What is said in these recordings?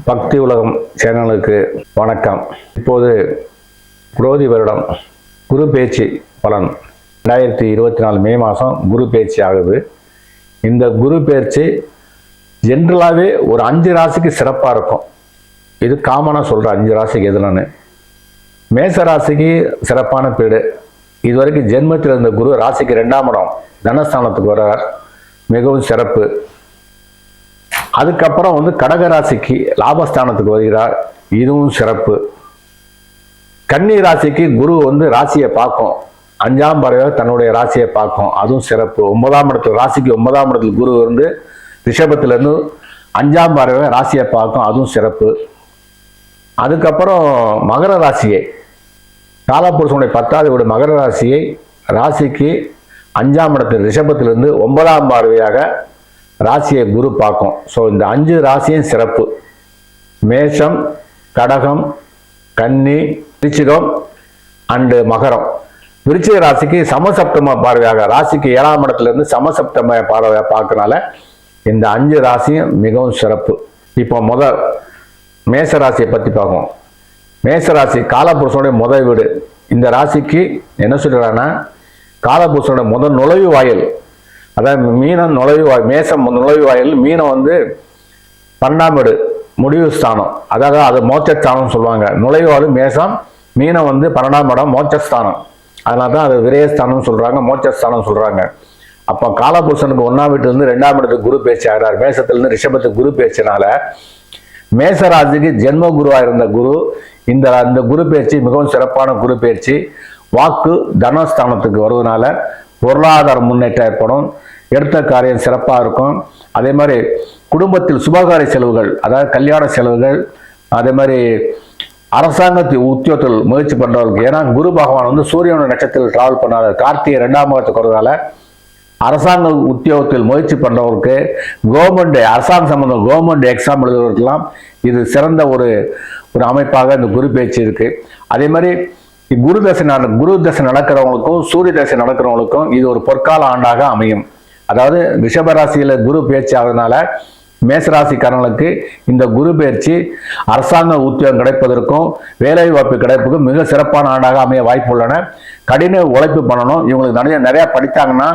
பக்தி உலகம் சேனலுக்கு வணக்கம். இப்போது குரோதி வருடம் குரு பேச்சு பலன் 2024 மே மாதம் குரு பேச்சு ஆகுது. இந்த குரு பேச்சு ஜென்ரலாகவே ஒரு 5 ராசிக்கு சிறப்பாக இருக்கும். இது காமனாக சொல்கிற 5 ராசிக்கு எதுலன்னு. மேச ராசிக்கு சிறப்பான பீடு. இதுவரைக்கும் ஜென்மத்தில் இருந்த குரு ராசிக்கு 2ஆம் இடம் தனஸ்தானத்துக்கு வர்றார், மிகவும் சிறப்பு. அதுக்கப்புறம் கடக ராசிக்கு லாபஸ்தானத்துக்கு வருகிறார், இதுவும் சிறப்பு. கன்னி ராசிக்கு குரு ராசியை பார்க்கும், 5ஆம் பார்வையாக தன்னுடைய ராசியை பார்க்கும், அதுவும் சிறப்பு. 9ஆம் இடத்துல ராசிக்கு 9ஆம் இடத்துல குரு ரிஷபத்திலிருந்து 5ஆம் பார்வையாக ராசியை பார்க்கும், அதுவும் சிறப்பு. அதுக்கப்புறம் மகர ராசியை காலபுருஷனுடைய 10வது வீடு மகர ராசியை ராசிக்கு 5ஆம் இடத்தில் ரிஷபத்திலிருந்து 9ஆம் பார்வையாக ராசியை குரு பார்க்கும். ஸோ இந்த 5 ராசியும் சிறப்பு. மேஷம், கடகம், கன்னி, விருச்சிகம் அண்டு மகரம். விருச்சிக ராசிக்கு சமசப்தம பார்வையாக ராசிக்கு 7ஆம் இடத்திலிருந்து சமசப்தம பார்வையாக பார்க்கறனால இந்த 5 ராசியும் மிகவும் சிறப்பு. இப்போ முதல் மேச ராசியை பற்றி பார்ப்போம். மேசராசி காலபுருஷனுடைய முதல் வீடு. இந்த ராசிக்கு என்ன சொல்றாங்கன்னா, காலபுருஷனுடைய முதல் நுழைவு வாயில், அதாவது மீனம் நுழைவு வாயில், மேசம் நுழைவு வாயில், மீனம் 12ஆம் வீடு முடிவு ஸ்தானம், அதாவது அது மோட்சஸ்தானம் சொல்லுவாங்க. நுழைவு வாயில் மேசம், மீனம் 12ஆம் இடம் மோட்சஸ்தானம், அதனால தான் அது விரயஸ்தானம் சொல்றாங்க, மோட்சஸ்தானம் சொல்றாங்க. அப்போ காலபுருஷனுக்கு 1ஆம் வீட்டிலிருந்து 2ஆம் இடத்துக்கு குரு பேச்சு ஆகிறார். மேசத்திலிருந்து ரிஷபத்துக்கு குரு பேச்சினால மேசராசிக்கு ஜென்ம குருவா இருந்த குரு இந்த குரு பேச்சு மிகவும் சிறப்பான குரு பேச்சு. வாக்கு தனஸ்தானத்துக்கு வருவதனால பொருளாதார முன்னேற்றம் ஏற்படும், எடுத்த காரியம் சிறப்பாக இருக்கும். அதே மாதிரி குடும்பத்தில் சுபகாரிய செலவுகள், அதாவது கல்யாண செலவுகள், அதே மாதிரி அரசாங்கத்து உத்தியோகத்தில் முயற்சி பண்றவர்களுக்கு, ஏன்னா குரு பகவான் சூரியனோட நட்சத்திரத்தில் டிராவல் பண்ணாரு, கார்த்திகை 2ஆம் பாவத்துக்கு வருவதால அரசாங்க உத்தியோகத்தில் முயற்சி பண்றவருக்கு, கவர்மெண்ட் அரசாங்க சம்பந்தம் கவர்மெண்ட் எக்ஸாம் எழுதுவதற்கெல்லாம் இது சிறந்த ஒரு அமைப்பாக இந்த குரு பேச்சு இருக்கு. அதே மாதிரி குரு தசை நடக்கிறவங்களுக்கும் சூரிய தசை நடக்கிறவங்களுக்கும் இது ஒரு பொற்கால ஆண்டாக அமையும். அதாவது ரிஷபராசியில குரு பேச்சு ஆகிறதுனால மேசராசிக்காரர்களுக்கு இந்த குரு பயிற்சி அரசாங்க உத்தியோகம் கிடைப்பதற்கும் வேலை வாய்ப்பு கிடைப்பதற்கும் மிக சிறப்பான ஆண்டாக அமைய வாய்ப்பு உள்ளன. கடின உழைப்பு பண்ணணும். இவங்களுக்கு நிறைய படித்தாங்கன்னா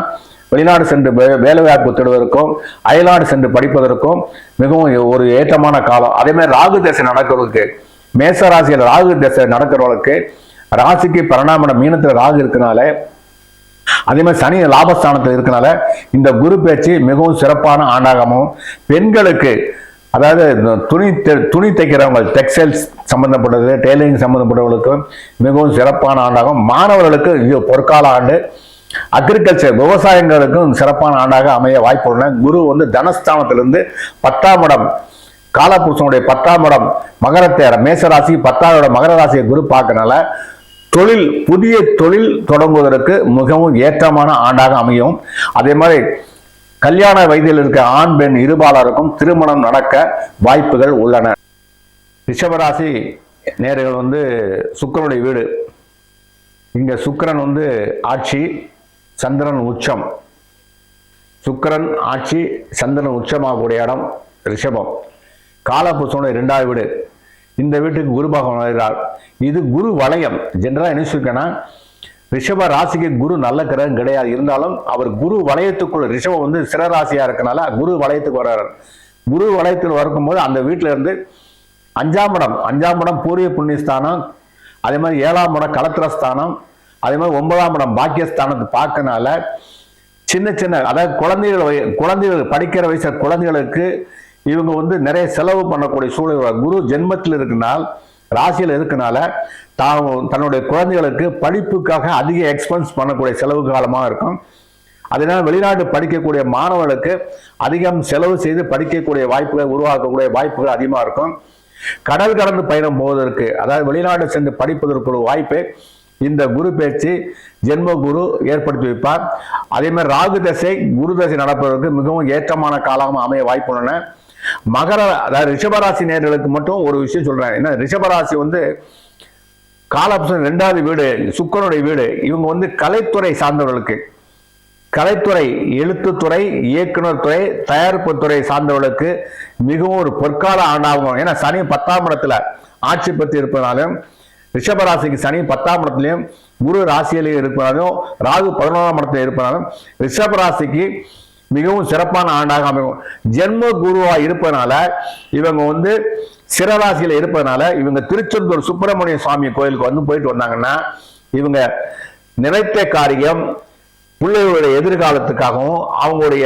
வெளிநாடு சென்று வேலை வாய்ப்பு தேடுவதற்கும் அயல்நாடு சென்று படிப்பதற்கும் மிகவும் ஒரு ஏற்றமான காலம். அதே மாதிரி ராகு தசை நடக்கிறவங்களுக்கு, மேச ராசியில் ராகு தசை நடக்கிறவங்களுக்கு, ராசிக்கு 12ஆம் இடம் மீனத்தில் ராகு இருக்கனால, அதே மாதிரி சனி லாபஸ்தானத்தில் இருக்கனால இந்த குரு பேச்சு மிகவும் சிறப்பான ஆண்டாகமும். பெண்களுக்கு, அதாவது துணி தைக்கிறவங்க, டெக்ஸ்டைல்ஸ் சம்பந்தப்பட்டது, டெய்லரிங் சம்பந்தப்பட்டவர்களுக்கும் மிகவும் சிறப்பான ஆண்டாகும். மாணவர்களுக்கு இது பொற்கால ஆண்டு. அக்ரிகல்ச்சர் விவசாயங்களுக்கும் சிறப்பான ஆண்டாக அமைய வாய்ப்புள்ளன. குரு தனஸ்தானத்திலிருந்து 10ஆம் இடம் காலபுருஷனுடைய 10ஆம் இடம் மகரத்தை, மேசராசி 10ஆம் இடம் மகர ராசியை குரு பார்க்கறனால புதிய தொழில் தொடங்குவதற்கு மிகவும் ஏற்றமான ஆண்டாக அமையும். அதே மாதிரி கல்யாண வயதில் இருக்க ஆண் பெண் இருபாலருக்கும் திருமணம் நடக்க வாய்ப்புகள் உள்ளன. ரிஷபராசி நேர்கள் சுக்கிரனுடைய வீடு. இங்க சுக்கிரன் ஆட்சி, சந்திரன் உச்சம். சுக்கிரன் ஆட்சி, சந்திரன் உச்சமாகக்கூடிய இடம் ரிஷபம். காலபுருஷனுடைய 2ஆவது வீடு. இந்த வீட்டுக்கு குரு பகவான் வருகிறார். இது குரு வலயம். ஜெனரலா என்ன சொல்லிருக்கேன்னா, ரிஷப ராசிக்கு குரு நல்ல கிரகம் கிடையாது, இருந்தாலும் அவர் குரு வலயத்துக்குள்ள, ரிஷபம் சிறராசியா இருக்கனால குரு வலயத்துக்கு வர்றார். குரு வலயத்தில் வரும்போது அந்த வீட்டில இருந்து 5ஆம் இடம் பூர்வ புண்ணியஸ்தானம், அதே மாதிரி 7ஆம் இடம் கலத்திரஸ்தானம், அதே மாதிரி 9ஆம் இடம் பாக்கியஸ்தானத்தை பார்க்கனால சின்ன அதாவது குழந்தைகள் படிக்கிற வயசு குழந்தைகளுக்கு இவங்க நிறைய செலவு பண்ணக்கூடிய சூழல். குரு ஜென்மத்தில் இருக்கனால், ராசியில் இருக்கனால தன்னுடைய குழந்தைகளுக்கு படிப்புக்காக அதிக எக்ஸ்பென்ஸ் பண்ணக்கூடிய செலவு காலமாக இருக்கும். அதனால வெளிநாட்டு படிக்கக்கூடிய மாணவர்களுக்கு அதிகம் செலவு செய்து படிக்கக்கூடிய வாய்ப்புகளை உருவாக்கக்கூடிய வாய்ப்புகள் அதிகமாக இருக்கும். கடல் கடந்து பயணம் போவதற்கு, அதாவது வெளிநாடு சென்று படிப்பதற்கு ஒரு வாய்ப்பை இந்த குரு பேச்சு ஜென்ம குரு ஏற்படுத்தி வைப்பார். அதே மாதிரி ராகு தசை குரு தசை நடப்பதற்கு மிகவும் ஏற்றமான காலமாக அமைய வாய்ப்பு உள்ளன. அதாவது ரிஷபராசி நேர்களுக்கு மட்டும் ஒரு விஷயம் சொல்றேன். ஏன்னா ரிஷபராசி காலபுருஷன் 2ஆவது வீடு, சுக்கிரனுடைய வீடு. இவங்க கலைத்துறை சார்ந்தவர்களுக்கு, கலைத்துறை, எழுத்துத்துறை, இயக்குனர் துறை, தயாரிப்பு துறை சார்ந்தவர்களுக்கு மிகவும் ஒரு பொற்கால ஆண்டாகும். ஏன்னா சனி 10ஆம் இடத்துல ஆட்சி பெற்று இருப்பதாலும், ரிஷபராசிக்கு சனி 10ஆம் இடத்துலையும் குரு ராசியிலையும் இருப்பதாலும், ராகு 11ஆம் இடத்துல இருப்பதாலும் ரிஷபராசிக்கு மிகவும் சிறப்பான ஆண்டாக அமையும். ஜென்ம குருவா இருப்பதனால இவங்க வந்து சிறராசியில இருப்பதனால இவங்க திருச்செந்தூர் சுப்பிரமணிய சுவாமி கோயிலுக்கு வந்து போயிட்டு வந்தாங்கன்னா இவங்க நினைத்த காரியம் பிள்ளைகளுடைய எதிர்காலத்துக்காகவும் அவங்களுடைய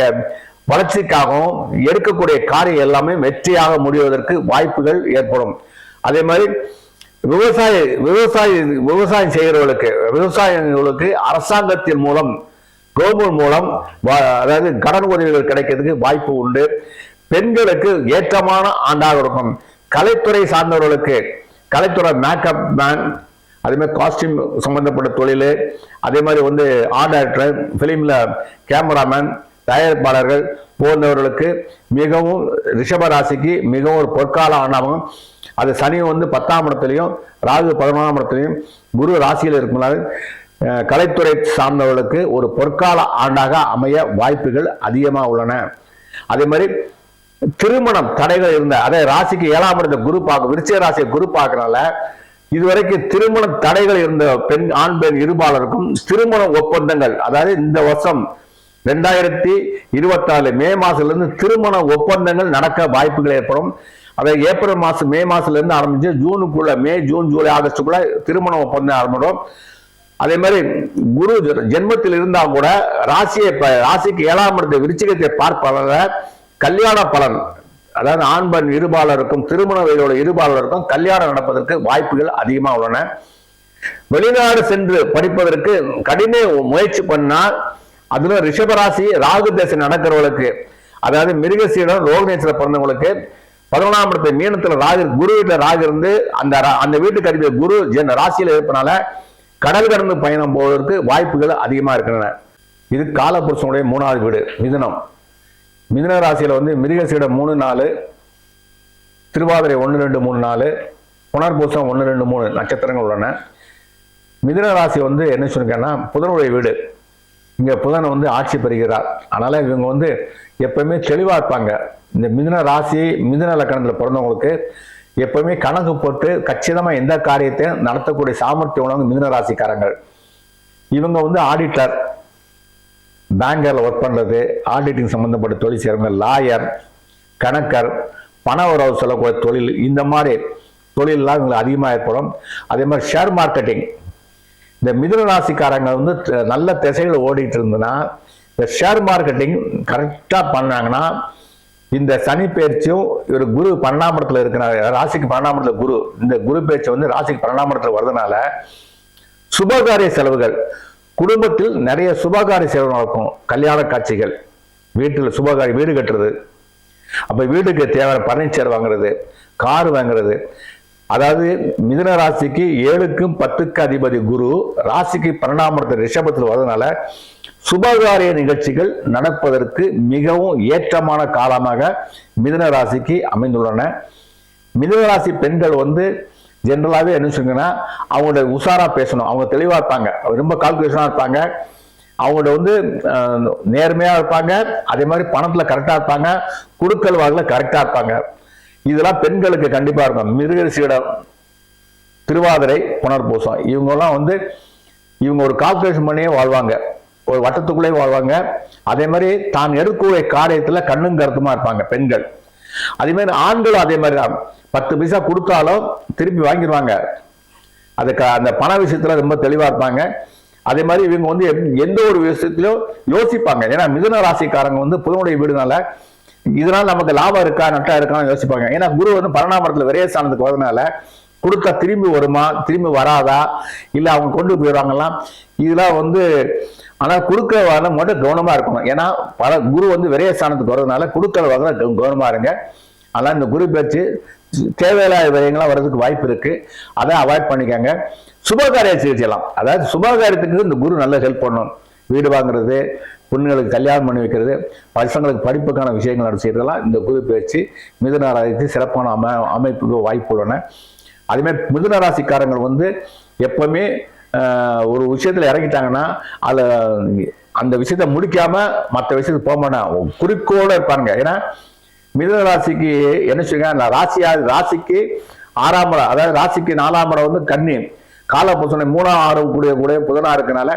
வளர்ச்சிக்காகவும் எடுக்கக்கூடிய காரியம் எல்லாமே வெற்றியாக முடிவதற்கு வாய்ப்புகள் ஏற்படும். அதே மாதிரி விவசாயம் செய்கிறவர்களுக்கு, விவசாயிகளுக்கு அரசாங்கத்தின் மூலம், கவர்மெண்ட் மூலம் அதாவது கடன் உதவிகள் கிடைக்கிறதுக்கு வாய்ப்பு உண்டு. பெண்களுக்கு ஏற்றமான ஆண்டாக இருக்கும். கலைத்துறை சார்ந்தவர்களுக்கு, கலைத்துறை மேக்கப் மேன், அதே மாதிரி காஸ்டியூம் சம்பந்தப்பட்ட தொழில், அதே மாதிரி வந்து ஆர்ட் டைரக்டர், பிலிம்ல கேமராமேன், தயாரிப்பாளர்கள் போன்றவர்களுக்கு மிகவும் ரிஷபராசிக்கு மிகவும் ஒரு பொற்கால ஆண்டாகும். அது சனி வந்து 10ஆம் இடத்துலையும் ராகு 11ஆம் இடத்துலையும் குரு ராசியில் இருக்கும்போது கலைத்துறை சார்ந்தவர்களுக்கு ஒரு பொற்கால ஆண்டாக அமைய வாய்ப்புகள் அதிகமாக உள்ளன. அதே மாதிரி திருமணம் தடைகள் இருந்த, அதே ராசிக்கு 7ஆம் இடத்தை குரு பார்க்க, விருச்சிக ராசியை குரு பார்க்கறனால இதுவரைக்கும் திருமண தடைகள் இருந்த ஆண் பெண் இருபாலருக்கும் திருமண ஒப்பந்தங்கள், அதாவது இந்த வருஷம் 2024 மே மாசத்திலிருந்து திருமண ஒப்பந்தங்கள் நடக்க வாய்ப்புகள் ஏற்படும். அதை ஏப்ரல் மாசம், மே மாசத்துல இருந்து ஆரம்பிச்சு ஜூனுக்குள்ள, மே, ஜூன், ஜூலை, ஆகஸ்டுக்குள்ள திருமண ஒப்பந்தம் ஆரம்பிடும். அதே மாதிரி குரு ஜென்மத்தில் இருந்தா கூட ராசிக்கு 7ஆம் இடத்தை விருச்சிகத்தை பார்ப்பதால கல்யாண பலன், அதாவது ஆண் பெண் இருபாலருக்கும் திருமண வயதோட இருபாலருக்கும் கல்யாணம் நடப்பதற்கு வாய்ப்புகள் அதிகமாக உள்ளன. வெளிநாடு சென்று படிப்பதற்கு கடின முயற்சி பண்ணால், அதுல ரிஷபராசி ராகு தேசம் நடக்கிறவங்களுக்கு, அதாவது மிருகசீடம் ரோகிணேஸ்வர பிறந்தவங்களுக்கு 11ஆம் இடத்தை மீனத்துல ராகு, குரு வீட்டுல ராகு இருந்து அந்த வீட்டுக்கு அறிந்த குரு ராசியில இருப்பனால கடல் கடந்து பயணம் போவதற்கு வாய்ப்புகள் அதிகமா இருக்கின்றன. இது காலபுருஷனுடைய 3வது வீடு மிதுனம். மிதுன ராசியில வந்து மிருகசீடம் 3, 4, திருவாதிரை 1, 2, 3, 4, புனர்பூசம் 1, 2, 3 நட்சத்திரங்கள் உள்ளன. மிதுன ராசி வந்து என்ன சொல்லிருக்கேன்னா புதனுடைய வீடு. இங்க புதன் வந்து ஆட்சி பெறுகிறார். அதனால இவங்க வந்து எப்பவுமே தெளிவா இருப்பாங்க. இந்த மிதுன ராசி, மிதுன லக்கணத்துல பிறந்தவங்களுக்கு எப்பவுமே கணக்கு போட்டு கச்சிதமா எந்த காரியத்தையும் நடத்தக்கூடிய சாமர்த்தியம் உள்ளவங்க மிதுன ராசிக்காரங்கள். இவங்க வந்து ஆடிட்டர், பேங்கர்ல ஒர்க் பண்றது, ஆடிட்டிங் சம்பந்தப்பட்ட தொழில் செய்யறவங்க, லாயர், கணக்கர், பண உறவு சொல்லக்கூடிய தொழில், இந்த மாதிரி தொழிலெல்லாம் இவங்களுக்கு அதிகமாக ஏற்படும். அதே மாதிரி ஷேர் மார்க்கெட்டிங், இந்த மிதுன ராசிக்காரங்க வந்து நல்ல திசைகள் ஓடிட்டு இருந்ததுன்னா இந்த ஷேர் மார்க்கெட்டிங் கரெக்டா பண்ணாங்கன்னா, இந்த சனி பயிற்சியும் இவர் குரு 12ஆம் இடத்துல இருக்கிறார், ராசிக்கு 12ஆம் இடத்துல குரு, இந்த குரு பயிற்சி வந்து ராசிக்கு 12ஆம் இடத்துல வருதுனால சுபகாரிய செலவுகள், குடும்பத்தில் நிறைய சுபகாரிய செலவு நடக்கும். கல்யாண காட்சிகள், வீட்டில் சுபகாரி, வீடு கட்டுறது, அப்ப வீட்டுக்கு தேவையான பர்னிச்சர் வாங்குறது, கார் வாங்குறது. அதாவது மிதுன ராசிக்கு 7க்கும் 10க்கு அதிபதி குரு ராசிக்கு 12ஆம் இடத்துல ரிஷபத்தில் வருவதனால சுபகாரிய நிகழ்ச்சிகள் நடப்பதற்கு மிகவும் ஏற்றமான காலமாக மிதுன ராசிக்கு அமைந்துள்ளன. மிதுன ராசி பெண்கள் வந்து ஜென்ரலாகவே என்ன சொல்லுங்கன்னா அவங்களோட உஷாரா பேசணும், அவங்க தெளிவா இருப்பாங்க, ரொம்ப கால்குலேஷனா இருப்பாங்க, அவங்களோட வந்து நேர்மையா இருப்பாங்க, அதே மாதிரி பணத்துல கரெக்டா இருப்பாங்க, குடுக்கல் வாங்கல கரெக்டா இருப்பாங்க. இதெல்லாம் பெண்களுக்கு கண்டிப்பா இருக்கும். மிருகசீடம், திருவாதிரை, புனர்பூசம், இவங்கெல்லாம் வந்து இவங்க ஒரு கால்குலேஷன் பண்ணியே வாழ்வாங்க, ஒரு வட்டத்துக்குள்ளே வாழ்வாங்க. அதே மாதிரி தான் எடுக்கக்கூடிய காரியத்துல கண்ணும் கருத்துமா இருப்பாங்க பெண்கள். அதே மாதிரி ஆண்களும் அதே மாதிரி தான், 10 பைசா கொடுத்தாலும் திருப்பி வாங்கிடுவாங்க. அதுக்கு அந்த பண விஷயத்துல ரொம்ப தெளிவா இருப்பாங்க. அதே மாதிரி இவங்க வந்து எந்த ஒரு விஷயத்திலும் யோசிப்பாங்க. ஏன்னா மிதுன ராசிக்காரங்க வந்து புதனுடைய வீடுனால இதனால நமக்கு லாபம் இருக்கா நட்டா இருக்கான்னு யோசிப்பாங்க. ஏன்னா குரு வந்து 12ஆம் இடத்துல விரயஸ்தானத்துக்கு வரதுனால கொடுத்தா திரும்பி வருமா, திரும்பி வராதா, இல்ல அவங்க கொண்டு போயிடுவாங்கலாம், இதெல்லாம் வந்து ஆனா கொடுக்க வர மட்டும் கவனமா இருக்கணும். ஏன்னா குரு வந்து விரயஸ்தானத்துக்கு வரதுனால கொடுக்கற வகையில கவனமா இருங்க. அதனால இந்த குரு பேச்சு தேவையில்லாத விரயங்கள்லாம் வர்றதுக்கு வாய்ப்பு இருக்கு, அதை அவாய்ட் பண்ணிக்கோங்க. சுபகாரிய செய்யலாம், அதாவது சுபகாரியத்துக்கு இந்த குரு நல்ல ஹெல்ப் பண்ணணும். வீடு வாங்குறது, பொண்ணுங்களுக்கு கல்யாணம் பண்ணி வைக்கிறது, பசங்களுக்கு படிப்புக்கான விஷயங்கள் செய்யறதெல்லாம் இந்த குரு பயிற்சி மிதுன ராசிக்கு சிறப்பான அமைப்புக்கு வாய்ப்பு உள்ளன. அதே மாதிரி மிதுன ராசிக்காரங்கள் வந்து எப்பவுமே ஒரு விஷயத்துல இறங்கிட்டாங்கன்னா அதுல அந்த விஷயத்த முடிக்காம மற்ற விஷயத்துக்கு போக மாட்டாங்க, குறிக்கோள இருப்பாங்க. ஏன்னா மிதுன ராசிக்கு என்ன சொல்லுங்க, ராசிக்கு 6ஆம் இடம், அதாவது ராசிக்கு 4ஆம் இடம் வந்து கன்னி, காலபுருஷனை 3ஆம் ஆறு கூடிய புதனா இருக்கனால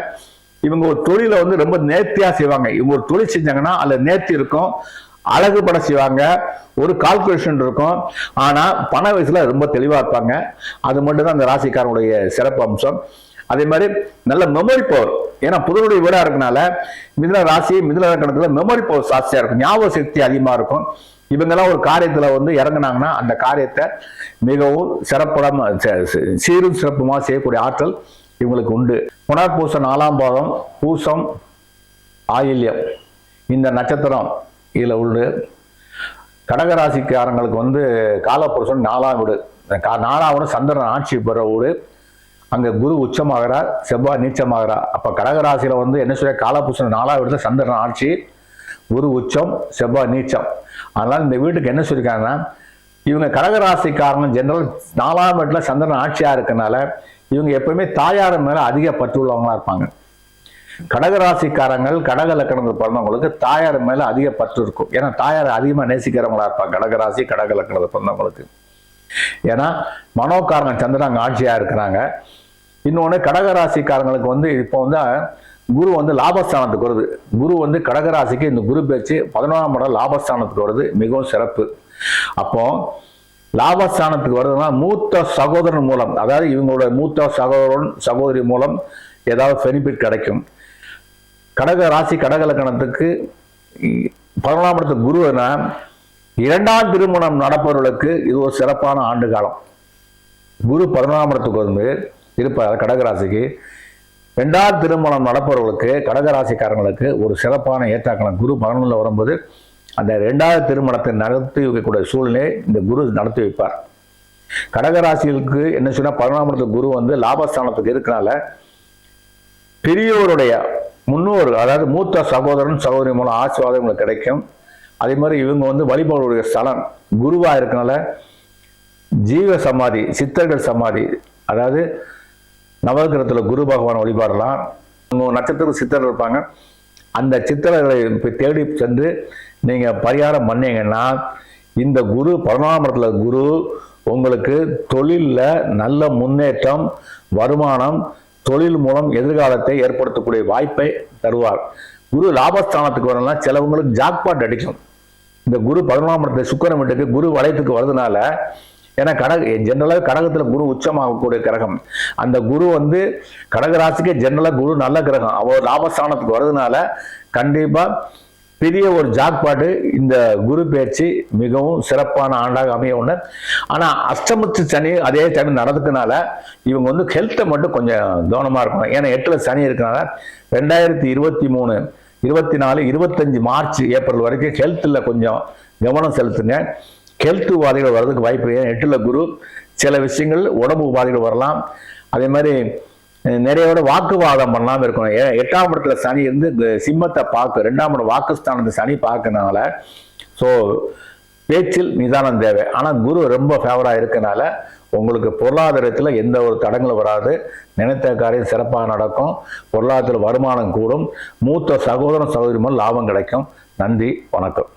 இவங்க ஒரு தொழிலை வந்து ரொம்ப நேர்த்தியா செய்வாங்க. இவங்க ஒரு தொழில் செஞ்சாங்கன்னா அதுல நேர்த்தி இருக்கும், அழகு பட செய்வாங்க, ஒரு கால்குலேஷன் இருக்கும். ஆனா பண வயசுல ரொம்ப தெளிவா இருப்பாங்க. அது மட்டும்தான் அந்த ராசிக்காரனுடைய சிறப்பு அம்சம். அதே மாதிரி நல்ல மெமரி பவர், ஏன்னா புதனுடைய வீடா இருக்கனால மிதுன ராசி மிதுன லக்னத்துல மெமரி பவர் ஜாஸ்தியா இருக்கும், ஞாபக சக்தி அதிகமா இருக்கும். இவங்கெல்லாம் ஒரு காரியத்துல வந்து இறங்குனாங்கன்னா அந்த காரியத்தை மிகவும் சிறப்புடமா சீரும் சிறப்புமா செய்யக்கூடிய ஆற்றல் இவங்களுக்கு உண்டு. புனர்பூசம் 4ஆம் பாதம், பூசம், ஆயில்யம் இந்த நட்சத்திரம் இதுல உண்டு. கடகராசிக்காரங்களுக்கு வந்து காலபுருஷன் 4ஆம் வீடு, 4ஆம் வீடு சந்திரன் ஆட்சி பெற வீடு. அங்க குரு உச்சமாகிறார், செவ்வாய் நீச்சமாகிறார். அப்ப கடகராசியில வந்து என்ன சொல்ற, காலபுருஷன் 4ஆம் வீட்டுல சந்திரன் ஆட்சி, குரு உச்சம், செவ்வாய் நீச்சம். அதனால இந்த வீட்டுக்கு என்ன சொல்லியிருக்காங்கன்னா, இவங்க கடகராசிக்காரங்க ஜெனரல் 4ஆம் வீட்டுல சந்திரன் ஆட்சியா இருக்கனால இவங்க எப்பவுமே தாயார் மேல அதிக பற்று உள்ளவங்களா இருப்பாங்க. கடகராசிக்காரங்கள் கடக லக்கணத்தில் பிறந்தவங்களுக்கு தாயார் மேல அதிக பற்று இருக்கும். ஏன்னா தாயார் அதிகமா நேசிக்கிறவங்களா இருப்பாங்க கடகராசி கடக லக்கணத்தில் பிறந்தவங்களுக்கு. ஏன்னா மனோகாரங்க சந்திரன் அங்க ஆட்சியா இருக்கிறாங்க. இன்னொன்னு கடகராசிக்காரங்களுக்கு வந்து இப்போ வந்து குரு வந்து லாபஸ்தானத்துக்கு வருது. குரு வந்து கடகராசிக்கு இந்த குரு பேச்சு 11ஆம் இடம் லாபஸ்தானத்துக்கு வருது, மிகவும் சிறப்பு. அப்போ லாபஸ்தானத்துக்கு வருதுன்னா மூத்த சகோதரன் மூலம், அதாவது இவங்களோட மூத்த சகோதரி மூலம் ஏதாவது பெனிஃபிட் கிடைக்கும். கடக ராசி கடக லக்கணத்துக்கு 11ஆம் இடத்துக்கு குருனா 2ஆம் திருமணம் நடப்பவர்களுக்கு இது ஒரு சிறப்பான ஆண்டு காலம். குரு 11ஆம் இடத்துக்கு வந்து இருப்பார் கடகராசிக்கு. 2ஆம் திருமணம் நடப்பவர்களுக்கு கடகராசிக்காரங்களுக்கு ஒரு சிறப்பான ஏற்றாக்கலாம். குரு 11ல் வரும்போது அந்த 2ஆவது திருமணத்தை நடத்தி வைக்கக்கூடிய சூழ்நிலை இந்த குரு நடத்தி வைப்பார். கடகராசிகளுக்கு என்ன சொன்னா 11ஆம் இடத்துக்கு குரு வந்து லாபஸ்தானத்துக்கு இருக்கனால பெரியோருடைய முன்னோர், அதாவது மூத்த சகோதரன் சகோதரி மூலம் ஆசீர்வாதம் உங்களுக்கு கிடைக்கும். அதே மாதிரி இவங்க வந்து வழிபாடுடைய ஸ்தலம் குருவா இருக்கனால ஜீவ சமாதி, சித்தர்கள் சமாதி, அதாவது நவகிரகத்துல குரு பகவான் வழிபாடலாம். நட்சத்திர சித்தர்கள் இருப்பாங்க, அந்த சித்தர்களை தேடி சென்று நீங்க பரிகாரம் பண்ணீங்கன்னா இந்த குரு 11ஆம் இடத்துல குரு உங்களுக்கு தொழில்ல நல்ல முன்னேற்றம், வருமானம், தொழில் மூலம் எதிர்காலத்தை ஏற்படுத்தக்கூடிய வாய்ப்பை தருவார். குரு லாபஸ்தானத்துக்கு வரலாம், சிலவங்களுக்கு ஜாக்பாட் அடிக்கும். இந்த குரு 11ஆம் இடத்துல சுக்கிரன் வீட்டுக்கு குரு வளையத்துக்கு வருதுனால, ஏன்னா ஜெனரலாக கடகத்துல குரு உச்சமாகக்கூடிய கிரகம், அந்த குரு வந்து கடகராசிக்கு ஜெனரலா குரு நல்ல கிரகம், அவர் லாபஸ்தானத்துக்கு வருதுனால கண்டிப்பா பெரிய ஒரு ஜாக்பாட்டு இந்த குரு பயிற்சி மிகவும் சிறப்பான ஆண்டாக அமைய ஒண்ணு. ஆனா அஷ்டமத்து சனி அதே சனி நடந்துக்கனால இவங்க வந்து ஹெல்த்தை மட்டும் கொஞ்சம் கவனமா இருக்கணும். ஏன்னா 8ல் சனி இருக்கனால 2023, 24, 25 மார்ச் ஏப்ரல் வரைக்கும் ஹெல்த்ல கொஞ்சம் கவனம் செலுத்துங்க. ஹெல்த் உபாதைகள் வர்றதுக்கு வாய்ப்பு. 8ல் குரு, சில விஷயங்கள் உடம்பு உபாதைகள் வரலாம். அதே மாதிரி நிறைய வாக்குவாதம் பண்ணாம இருக்கணும். 8ஆம் இடத்துல சனி இருந்து சிம்மத்தை பார்க்க, 2ஆம் இடம் வாக்குஸ்தானத்தை சனி பார்க்கறதுனால ஸோ பேச்சில் நிதானம் தேவை. ஆனா குரு ரொம்ப ஃபேவரா இருக்கனால உங்களுக்கு பொருளாதாரத்துல எந்த ஒரு தடங்களும் வராது, நினைத்த காரியம் சிறப்பாக நடக்கும், பொருளாதாரத்தில் வருமானம் கூடும், மூத்த சகோதரன் சகோதரி மூலம் லாபம் கிடைக்கும். நன்றி, வணக்கம்.